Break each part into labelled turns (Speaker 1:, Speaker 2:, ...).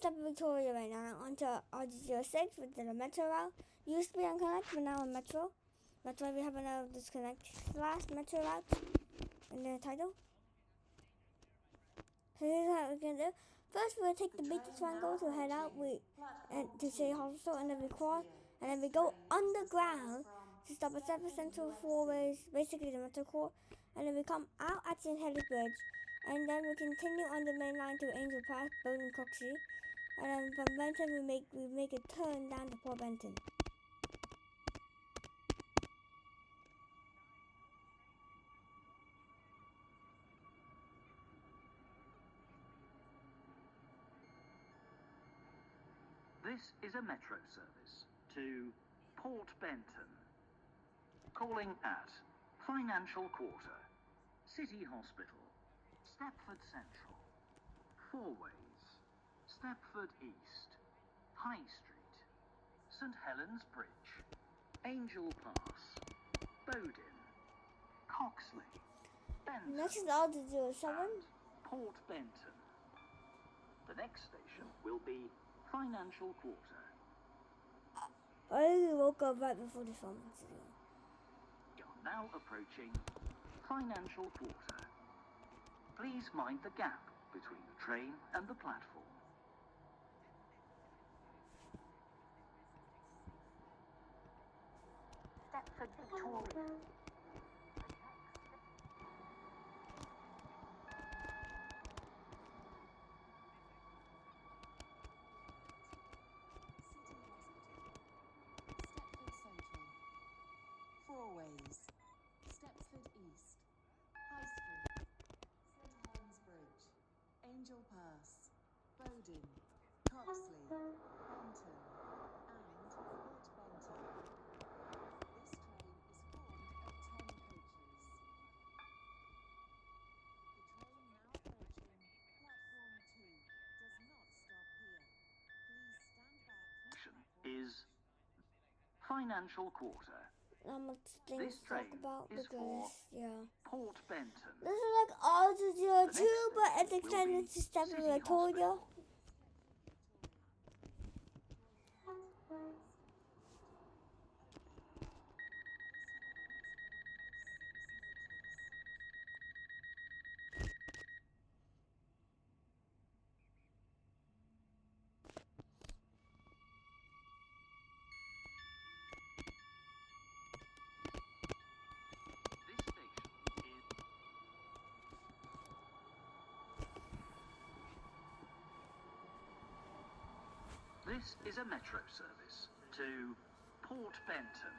Speaker 1: Stepford Victoria right now onto R006 with the Metro route. Used to be on Connect, but now on Metro. That's why we have another disconnect last Metro route in the title. So here's how we're gonna do. First, we'll take the beta triangle to head out and to City Hospital, and then we cross, and then we go underground to stop at Stepford Central 4 ways, basically the Metro core, and then we come out at St. Helens Bridge, and then we continue on the main line to Angel Pass, Bowden Coxey, and then from Benton we make a turn down to Port Benton.
Speaker 2: This is a Metro service to Port Benton, calling at Financial Quarter, City Hospital, Stepford Central, Four Ways, Stepford East, High Street, St Helens Bridge, Angel Pass, Bowden, Coxley, Benton,
Speaker 1: Next is R007.
Speaker 2: Port Benton. The next station will be Financial Quarter.
Speaker 1: I woke up right before this one.
Speaker 2: You are now approaching Financial Quarter. Please mind the gap between the train and the platform.
Speaker 3: Stepford Victoria.
Speaker 4: Four Ways, Stepford East, High Street, St Helens Bridge, Angel Pass, Bowden, Coxley, Benton, and Port Benton. This train is formed of 10 coaches. The train now approaching platform 2 does not stop here. Please stand back from platform
Speaker 2: Is Financial Quarter.
Speaker 1: Not much things to talk about because, yeah.
Speaker 2: Port Benton.
Speaker 1: This is like R002, but it's extended to Stepford Victoria.
Speaker 2: This is a Metro service to Port Benton.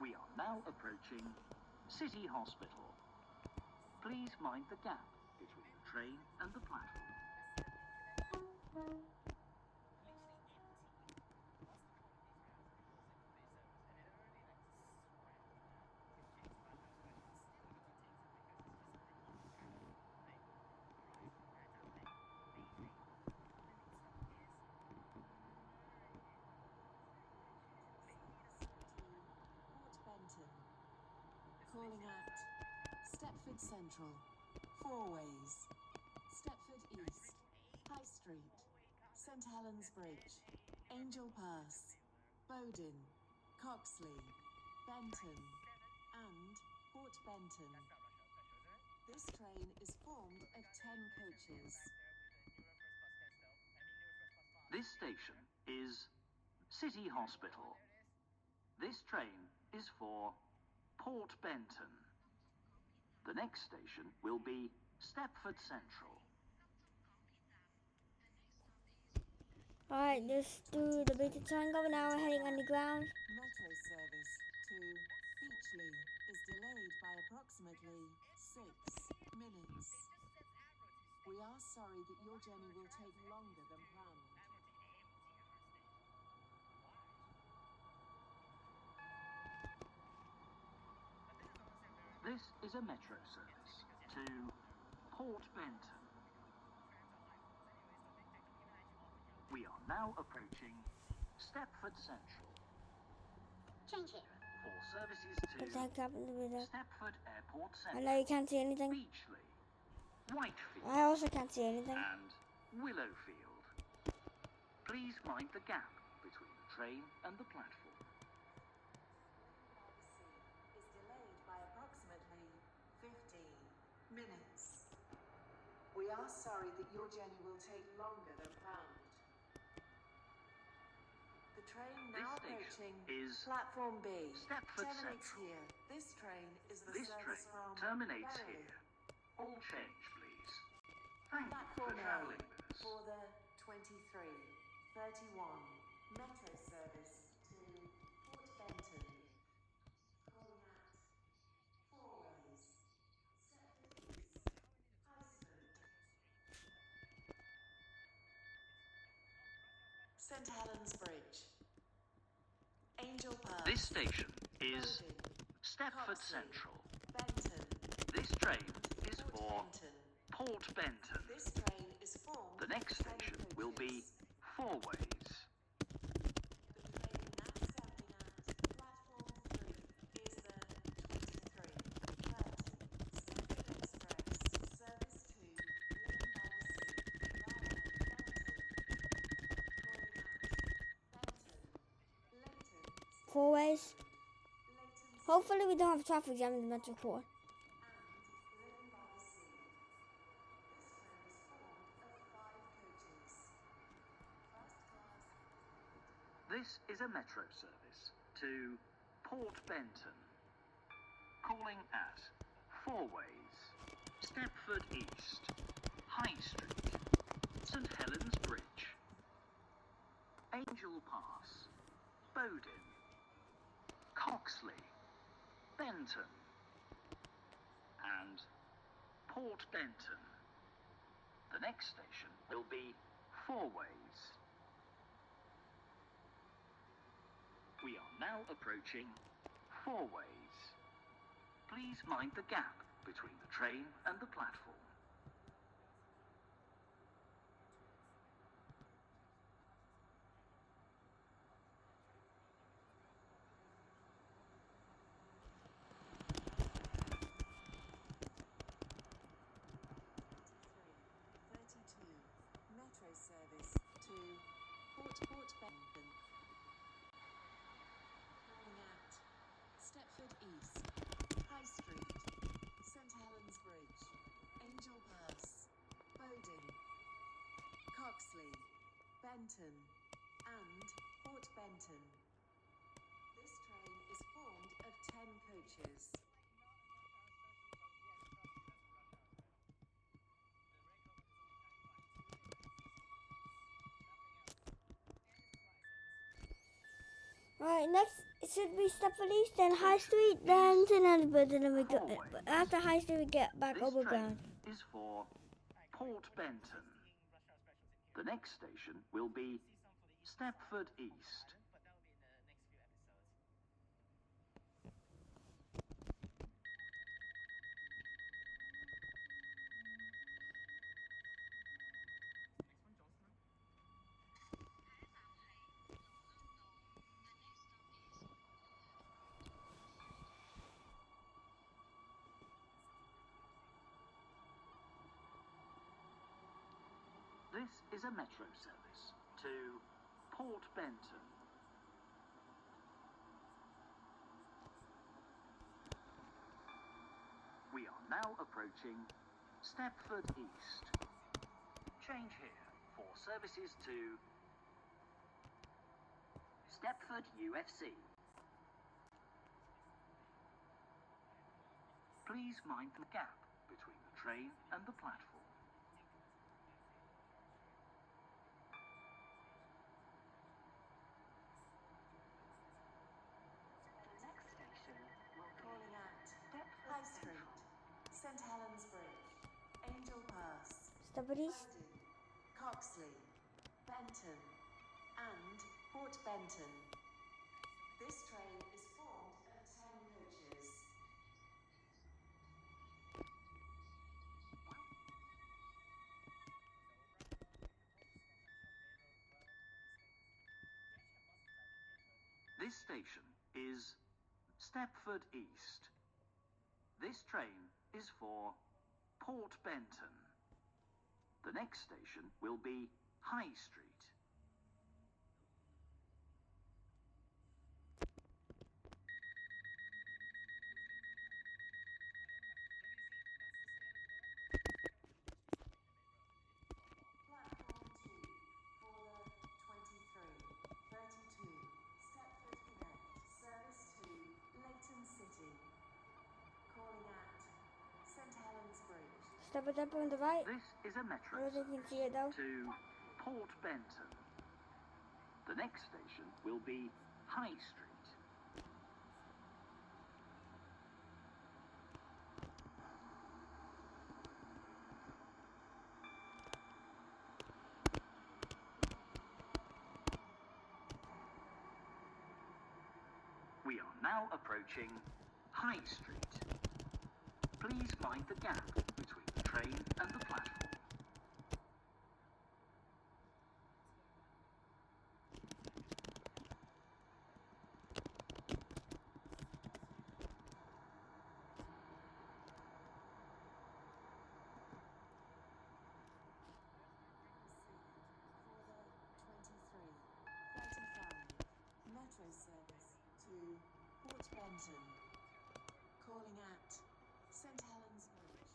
Speaker 2: We are now approaching City Hospital. Please mind the gap between the train and the platform.
Speaker 4: Benton. Calling at Stepford Central, Four Ways, Stepford East, High Street, St Helens Bridge, Angel Pass, Bowden, Coxley, Benton, and Port Benton. This train is formed of 10 coaches.
Speaker 2: This station is City Hospital. This train is for Port Benton. The next station will be Stepford Central.
Speaker 1: Alright, let's do the beta triangle. Now we're heading underground.
Speaker 4: Metro service to Beachley is delayed by approximately 6 minutes. We are sorry that your journey will take longer than planned.
Speaker 2: This is a Metro service to Port Benton. We are now approaching Stepford Central.
Speaker 3: Change here.
Speaker 2: For services
Speaker 1: But
Speaker 2: to
Speaker 1: that happened to be there.
Speaker 2: Stepford Airport
Speaker 1: I
Speaker 2: Central,
Speaker 1: know you can't see anything.
Speaker 2: Beachley, Whitefield,
Speaker 1: I also can't see anything.
Speaker 2: and Willowfield. Please mind the gap between the train and the platform.
Speaker 4: Is delayed by approximately 15 minutes. We are sorry that your journey will take longer than planned. The train now
Speaker 2: This station
Speaker 4: approaching
Speaker 2: is
Speaker 4: platform B.
Speaker 2: Stepford
Speaker 4: Terminates
Speaker 2: Central.
Speaker 4: here. This train is the
Speaker 2: This
Speaker 4: service
Speaker 2: train
Speaker 4: from
Speaker 2: terminates
Speaker 4: Berry.
Speaker 2: here. All change, please. Thank you
Speaker 4: Platform
Speaker 2: for
Speaker 4: A
Speaker 2: travelling with us.
Speaker 4: for the 23:31 Metro service to Port Benton. Calling at four ways. Stepford East, High Street. St Helens Bridge. Angel Pass.
Speaker 2: This station is
Speaker 4: Bowden,
Speaker 2: Stepford
Speaker 4: Coxley,
Speaker 2: Central.
Speaker 4: Benton.
Speaker 2: This train is
Speaker 4: Port
Speaker 2: for
Speaker 4: Benton.
Speaker 2: Port Benton.
Speaker 4: This train is formed
Speaker 2: The next
Speaker 4: of 10
Speaker 2: station will be
Speaker 4: coaches.
Speaker 2: Four Ways.
Speaker 4: The train now standing at platform 3 is the 23:30 Stepford Express service to Living by the Sea via Benton. Calling at Benton, Leighton,
Speaker 1: Four ways.
Speaker 4: Leighton
Speaker 1: Hopefully we don't have traffic jam in the Metro Core.
Speaker 4: and Living by the Sea. This train is formed of 5 coaches. First class.
Speaker 2: This is a Metro service to Port Benton. Calling at Four Ways, Stepford East, High Street, St Helens Bridge, Angel Pass, Bowden, Coxley, Benton, and Port Benton. The next station will be Four Ways. We are now approaching Four Ways. Please mind the gap between the train and the platform.
Speaker 4: Metro service to Port Benton. Calling at Stepford East, High Street, St Helens Bridge, Angel Pass, Bowden, Coxley, Benton, and Port Benton. This train is formed of 10 coaches.
Speaker 1: Right, next it should be Stepford East, then High Street, then St Helens Bridge, and then we go after High Street we get back
Speaker 2: This
Speaker 1: overground.
Speaker 2: train is for Port Benton. The next station will be Stepford East. This is a Metro service to Port Benton. We are now approaching Stepford East. Change here for services to Stepford UFC. Please mind the gap between the train and the platform.
Speaker 4: The next station will calling at High Street, St Helens Bridge, Angel Pass,
Speaker 1: Stepford East.
Speaker 4: Bowden, Coxley, Benton, and Port Benton. This train is formed of 10 coaches.
Speaker 2: This station is Stepford East. This train is for Port Benton. The next station will be High Street.
Speaker 4: Platform 2 for the 2332 Stepford Connect, service to Leighton City. Calling at St Helens Bridge.
Speaker 1: Step it up on the right.
Speaker 2: This is a metro
Speaker 1: I don't think you can see it
Speaker 2: service
Speaker 1: though.
Speaker 2: to Port Benton. The next station will be High Street. We are now approaching High Street. Please mind the gap between the train and the platform.
Speaker 4: Metro service to Port Benton. Calling at St Helens Bridge,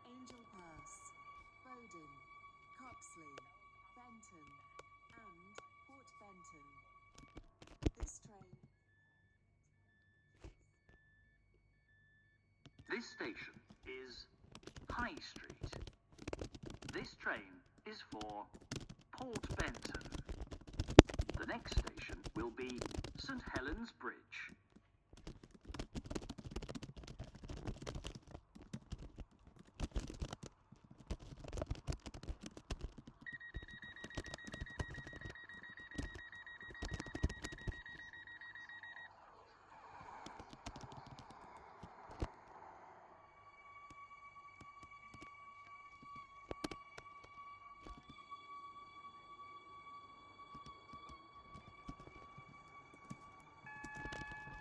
Speaker 4: Angel Pass, Bowden, Coxley, Benton, and Port Benton. This train.
Speaker 2: This station is High Street. This train is for Port Benton. The next station will be St Helens Bridge.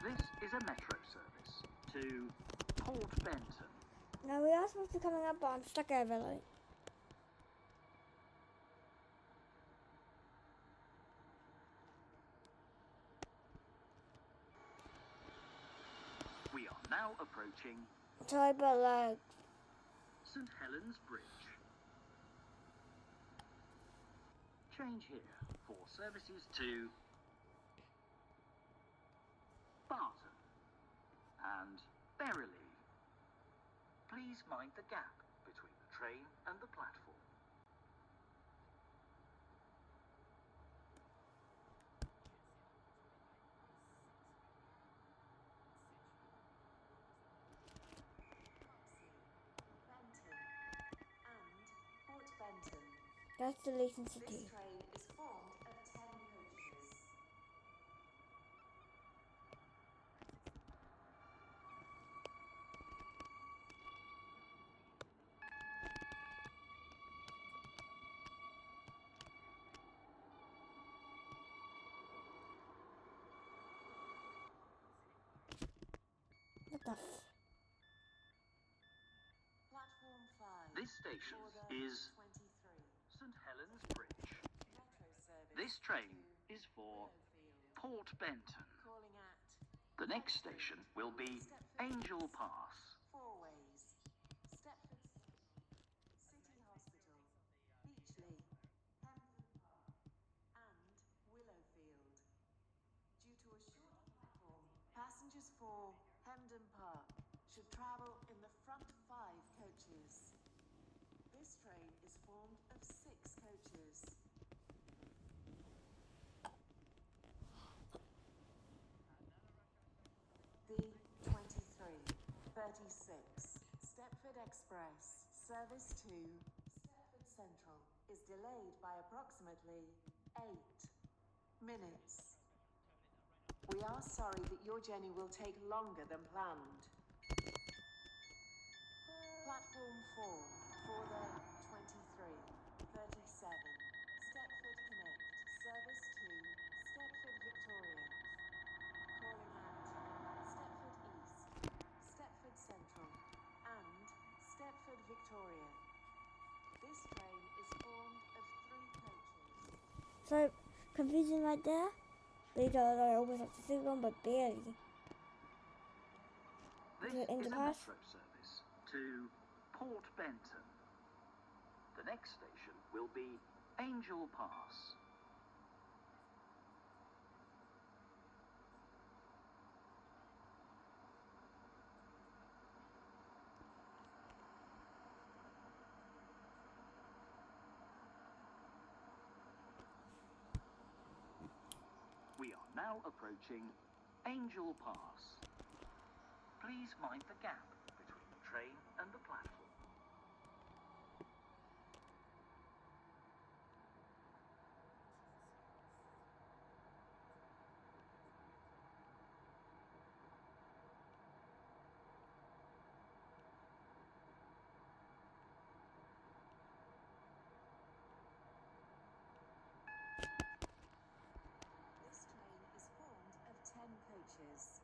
Speaker 2: This is a metro service to Port Benton.
Speaker 1: Now we are supposed to be coming up, but I'm stuck over like.
Speaker 2: We are now approaching
Speaker 1: Sorry, but like.
Speaker 2: St Helens Bridge. Change here for services to Barton and Berrily. Please mind the gap between the train and the platform.
Speaker 4: Benton, and Port Benton.
Speaker 1: That's the Leighton
Speaker 4: This
Speaker 1: City.
Speaker 4: train is formed of 10 coaches.
Speaker 1: What the
Speaker 4: Platform 5.
Speaker 2: This station
Speaker 4: for the
Speaker 2: is
Speaker 4: 23.
Speaker 2: St Helens Bridge.
Speaker 4: Metro service
Speaker 2: This train
Speaker 4: to
Speaker 2: is for
Speaker 4: Willowfield.
Speaker 2: Port Benton.
Speaker 4: Calling at
Speaker 2: The next station will be Angel Pass.
Speaker 4: Four Ways, Stepford City Hospital, Beachley, Hampton Park, and Willowfield. Due to a short platform, passengers for Hampden Park should travel in the front 5 coaches. This train is formed of 6 coaches. The 2336 Stepford Express service to Stepford Central is delayed by approximately 8 minutes. We are sorry that your journey will take longer than planned. Platform 4 for the 2337 Stepford Connect service to Stepford Victoria.
Speaker 1: So, confusion right there. Because I always have to sit on, but barely.
Speaker 2: This
Speaker 1: Is it in
Speaker 2: is
Speaker 1: the
Speaker 2: a
Speaker 1: past?
Speaker 2: metro service to Port Benton. The next station will be Angel Pass. We are now approaching Angel Pass. Please mind the gap between the train and the platform.
Speaker 4: This train is formed of 10 coaches.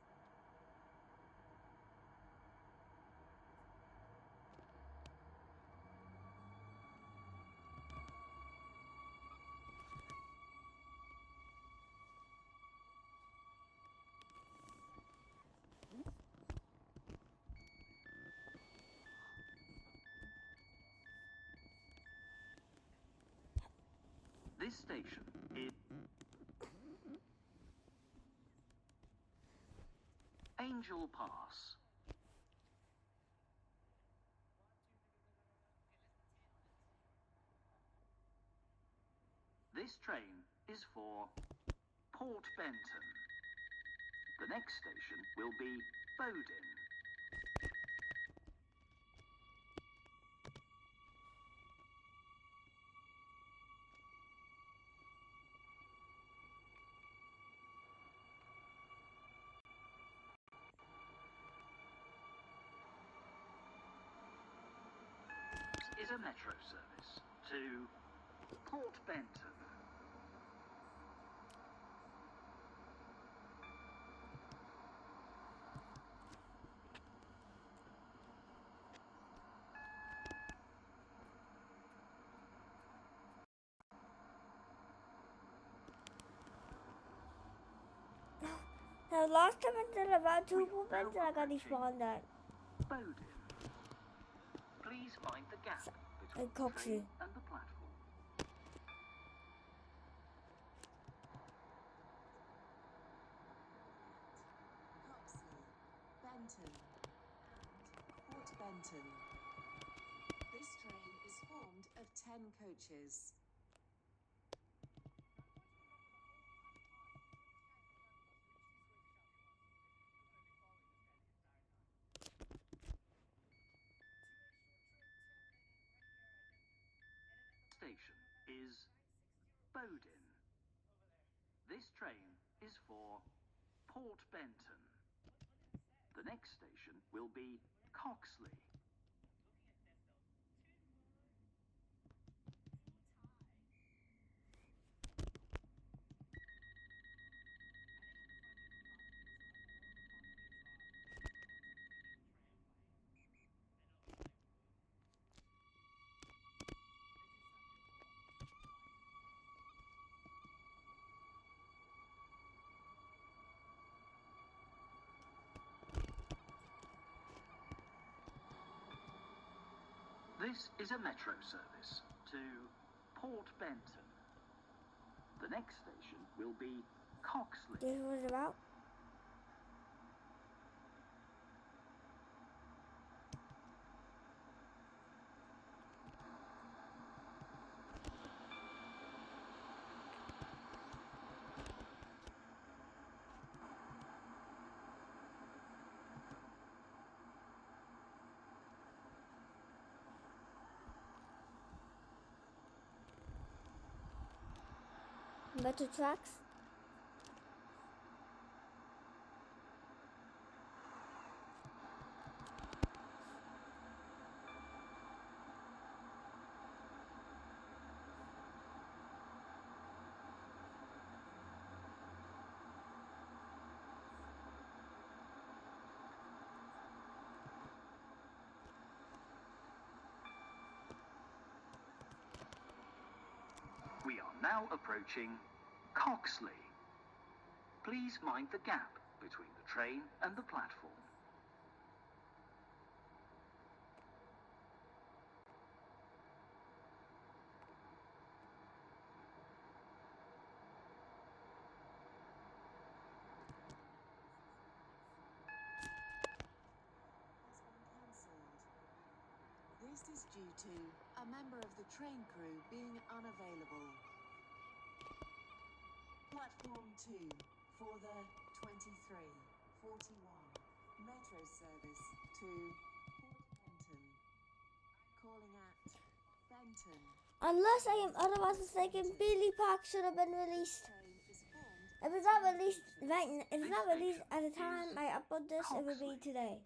Speaker 2: This station is Angel Pass. This train is for Port Benton. The next station will be Bowden. Is a metro service to Port Benton.
Speaker 1: The last time I did about two
Speaker 2: We
Speaker 1: Port
Speaker 2: are now
Speaker 1: Benton, I got
Speaker 2: approaching
Speaker 1: despawned at.
Speaker 2: Bowden. Please mind the gap between the
Speaker 1: Coxie.
Speaker 2: train and the platform.
Speaker 4: Coxley, Benton, and Port Benton. This train is formed of 10 coaches.
Speaker 2: Station is Bowden. This train is for Port Benton. The next station will be Coxley. This is a metro service to Port Benton. The next station will be Coxley.
Speaker 1: This was about. Metro tracks.
Speaker 2: We are now now approaching Coxley. Please mind the gap between the train and the platform.
Speaker 4: Has been cancelled. This is due to a member of the train crew being unavailable. Platform 2 for the 23:41 Metro service to Port Benton. Calling at Benton.
Speaker 1: Unless I am otherwise mistaken, Billy Park should have been released.
Speaker 4: Train is formed.
Speaker 1: If it's not released if it's not released at the time I upload this, it will be today.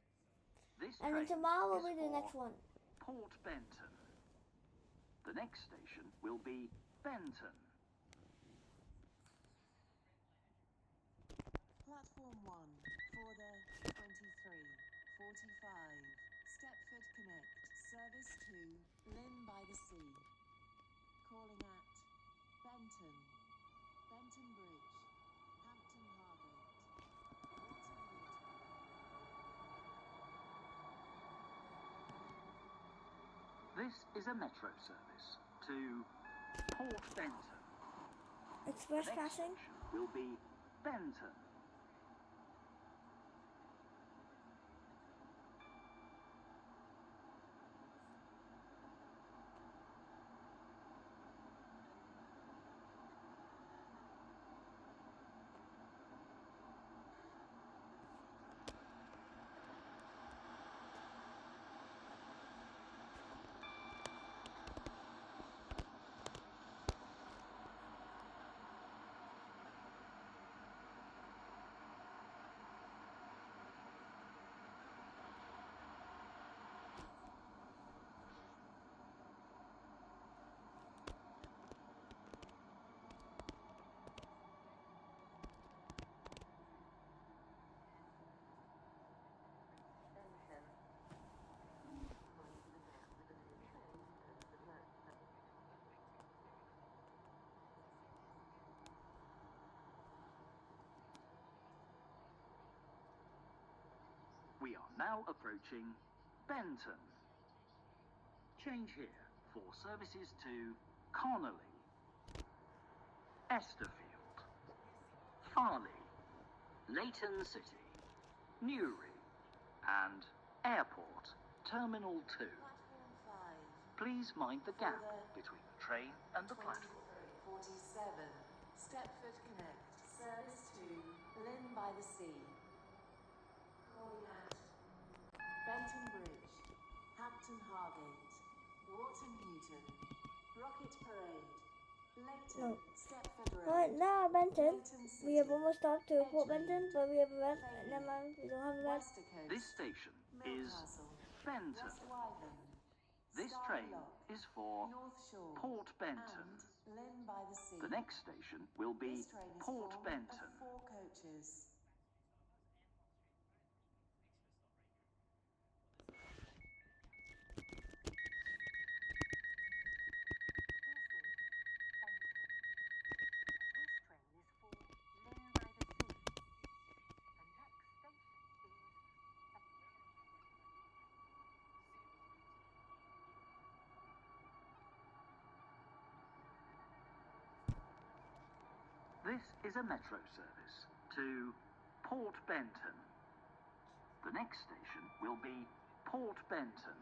Speaker 2: This
Speaker 1: And then
Speaker 2: train
Speaker 1: tomorrow will
Speaker 2: is
Speaker 1: be the
Speaker 2: for
Speaker 1: next one.
Speaker 2: Port Benton. The next station will be Benton.
Speaker 4: Platform 1 for the 23:45 Stepford Connect service to Lynn by the Sea. Calling at Benton, Benton Bridge, Hampton Hargate, Walton Newton.
Speaker 2: This is a Metro service to Port Benton.
Speaker 1: Express
Speaker 2: The next
Speaker 1: passing.
Speaker 2: station will be Benton. We are now approaching Benton. Change here for services to Connolly, Esterfield, Farley, Leighton City, Newry, and Airport, Terminal 2.
Speaker 4: Platform 5
Speaker 2: Please mind the gap between the train and the platform.
Speaker 4: 23:47 Stepford Connect service to Lynn by the Sea. Calling at Benton Bridge, Hampton Hargate, Walton Newton, Rocket Parade, Leighton,
Speaker 1: No.
Speaker 4: Stepford Road.
Speaker 1: Alright, now Benton.
Speaker 4: Leighton
Speaker 1: We have
Speaker 4: City,
Speaker 1: almost stopped to Port Benton,
Speaker 4: Edgemead,
Speaker 1: but we have a red.
Speaker 4: Fairley,
Speaker 1: Never mind, we don't have a red.
Speaker 4: Wester Coast,
Speaker 2: This station is
Speaker 4: Milcastle,
Speaker 2: Benton.
Speaker 4: West Wyvern,
Speaker 2: This
Speaker 4: Starry
Speaker 2: train
Speaker 4: Lock,
Speaker 2: is for
Speaker 4: North Shore,
Speaker 2: Port Benton.
Speaker 4: and Lynn by the Sea.
Speaker 2: The next station will be
Speaker 4: This train is
Speaker 2: Port
Speaker 4: formed
Speaker 2: Benton.
Speaker 4: of 4 coaches.
Speaker 2: This is a Metro service to Port Benton. The next station will be Port Benton.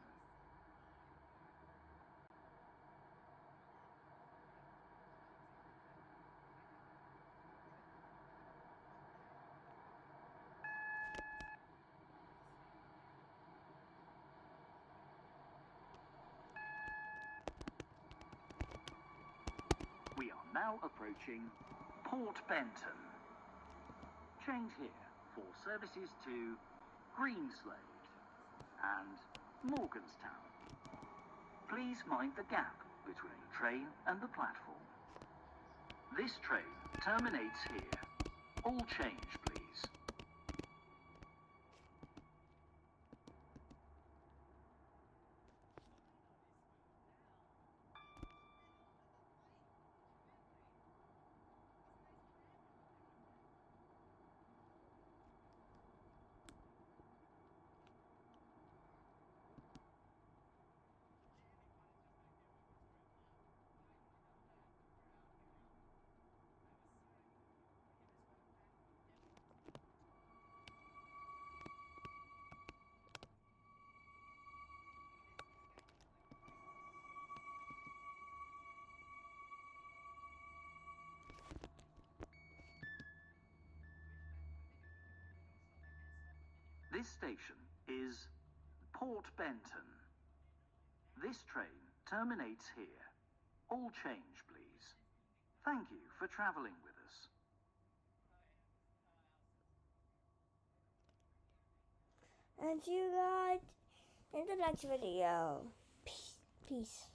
Speaker 2: We are now approaching Port Benton. Change here for services to Greenslade and Morganstown. Please mind the gap between the train and the platform. This train terminates here. All change, please. This station is Port Benton. This train terminates here. All change, please. Thank you for travelling with us.
Speaker 1: And see you guys in the next video. Peace.